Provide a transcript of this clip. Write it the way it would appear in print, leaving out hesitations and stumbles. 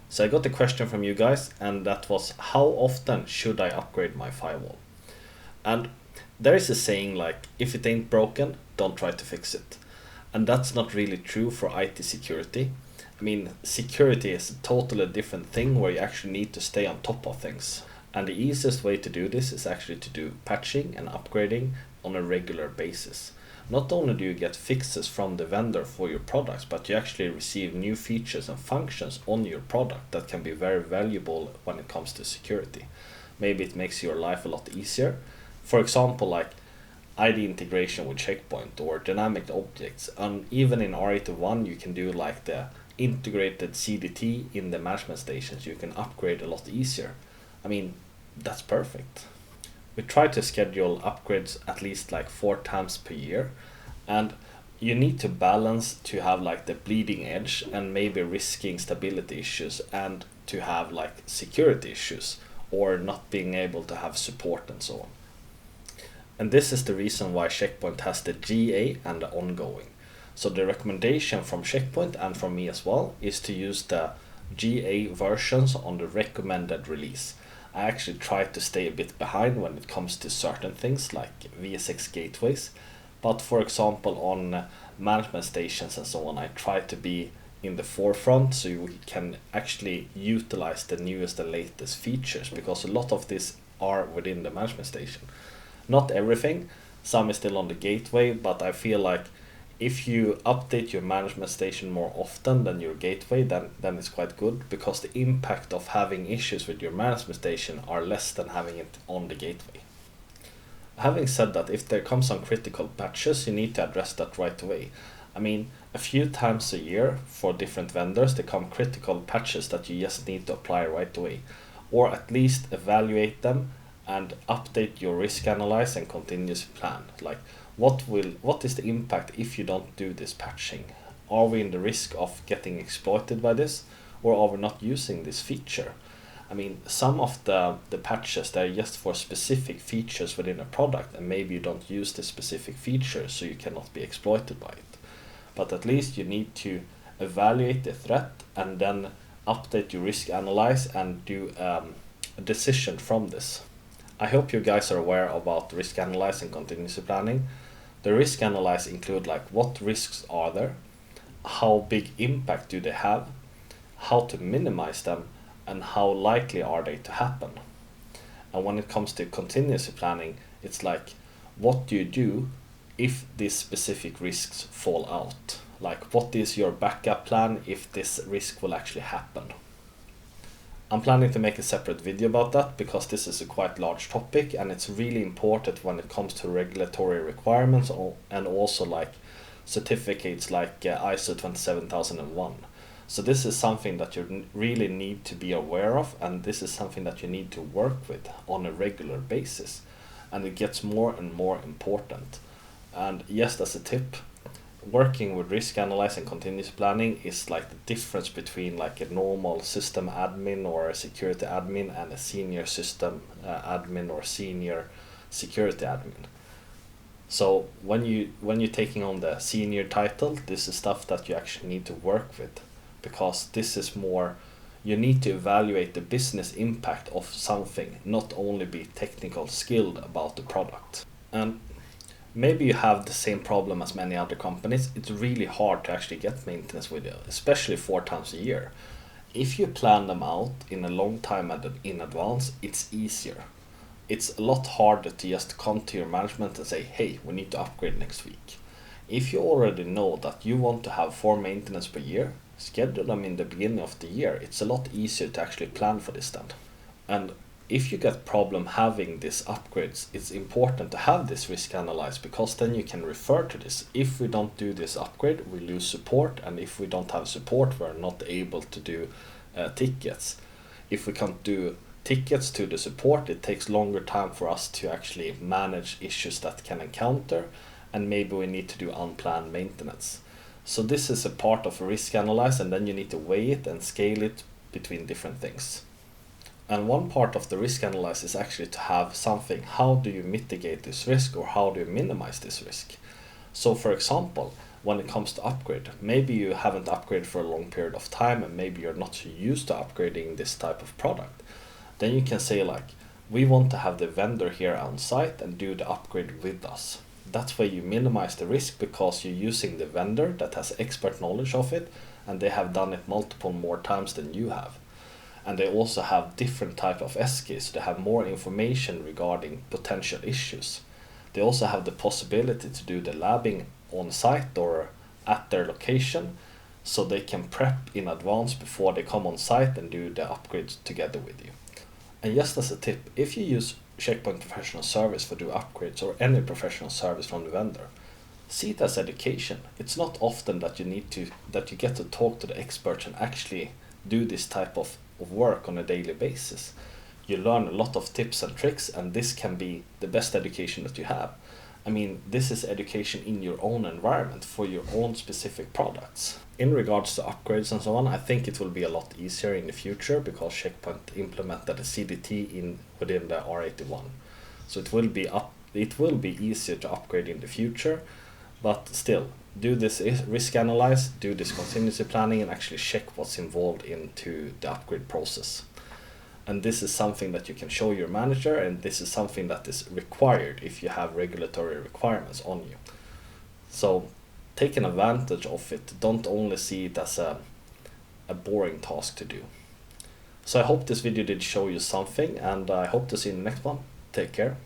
So I got a question from you guys, and that was, how often should I upgrade my firewall? And there is a saying like, if it ain't broken, don't try to fix it. And that's not really true for IT security. I mean, security is a totally different thing where you actually need to stay on top of things. And the easiest way to do this is actually to do patching and upgrading on a regular basis. Not only do you get fixes from the vendor for your products, but you actually receive new features and functions on your product that can be very valuable when it comes to security. Maybe it makes your life a lot easier. For example, like ID integration with Checkpoint or dynamic objects, and even in R81 you can do like the integrated CDT in the management stations. You can upgrade a lot easier. I mean, that's perfect. We try to schedule upgrades at least like 4 times per year, and you need to balance to have like the bleeding edge and maybe risking stability issues and to have like security issues or not being able to have support and so on. And this is the reason why Checkpoint has the GA and the ongoing. So the recommendation from Checkpoint and from me as well is to use the GA versions on the recommended release. I actually try to stay a bit behind when it comes to certain things like VSX gateways. But for example, on management stations and so on, I try to be in the forefront so you can actually utilize the newest and latest features, because a lot of this are within the management station. Not everything, some is still on the gateway, but I feel like if you update your management station more often than your gateway, then it's quite good, because the impact of having issues with your management station are less than having it on the gateway. Having said that, if there comes some critical patches, you need to address that right away. I mean, a few times a year for different vendors, there come critical patches that you just need to apply right away, or at least evaluate them and update your risk analyze and continuous plan. Like, what is the impact if you don't do this patching? Are we in the risk of getting exploited by this, or are we not using this feature? I mean, some of the patches, they're just for specific features within a product, and maybe you don't use the specific feature, so you cannot be exploited by it. But at least you need to evaluate the threat and then update your risk analyze and do a decision from this. I hope you guys are aware about risk analyze and contingency planning. The risk analyze include like, what risks are there, how big impact do they have, how to minimize them, and how likely are they to happen. And when it comes to contingency planning, it's like, what do you do if these specific risks fall out? Like, what is your backup plan if this risk will actually happen? I'm planning to make a separate video about that, because this is a quite large topic and it's really important when it comes to regulatory requirements and also like certificates like ISO 27001. So this is something that you really need to be aware of, and this is something that you need to work with on a regular basis, and it gets more and more important. And just as a tip, working with risk analysis and continuous planning is like the difference between like a normal system admin or a security admin and a senior system admin or senior security admin. So when you're taking on the senior title, this is stuff that you actually need to work with, because this is more, you need to evaluate the business impact of something, not only be technical skilled about the product. And maybe you have the same problem as many other companies. It's really hard to actually get maintenance with you, especially 4 times a year. If you plan them out in a long time in advance, it's easier. It's a lot harder to just come to your management and say, hey, we need to upgrade next week. If you already know that you want to have 4 maintenance per year, schedule them in the beginning of the year. It's a lot easier to actually plan for this then. And if you get problem having these upgrades, it's important to have this risk analyzed, because then you can refer to this. If we don't do this upgrade, we lose support, and if we don't have support, we're not able to do tickets. If we can't do tickets to the support, it takes longer time for us to actually manage issues that can encounter, and maybe we need to do unplanned maintenance. So this is a part of a risk analysis, and then you need to weigh it and scale it between different things. And one part of the risk analysis is actually to have something, how do you mitigate this risk, or how do you minimize this risk? So for example, when it comes to upgrade. Maybe you haven't upgraded for a long period of time, and maybe you're not so used to upgrading this type of product. Then you can say like, we want to have the vendor here on site and do the upgrade with us. That's where you minimize the risk, because you're using the vendor that has expert knowledge of it, and they have done it multiple more times than you have. And they also have different type of SKs, so they have more information regarding potential issues. They also have the possibility to do the labbing on site or at their location, so they can prep in advance before they come on site and do the upgrades together with you. And just as a tip, if you use Checkpoint Professional Service for do upgrades or any professional service from the vendor, see it as education. It's not often that you get to talk to the experts and actually do this type of work on a daily basis. You learn a lot of tips and tricks, and this can be the best education that you have. I mean, this is education in your own environment for your own specific products. In regards to upgrades and so on, I think it will be a lot easier in the future, because Checkpoint implemented a CDT within the R81. So it will be easier to upgrade in the future, but still, do this risk analyze, do this contingency planning, and actually check what's involved into the upgrade process. And this is something that you can show your manager, and this is something that is required if you have regulatory requirements on you. So take an advantage of it. Don't only see it as a boring task to do. So I hope this video did show you something, and I hope to see you in the next one. Take care.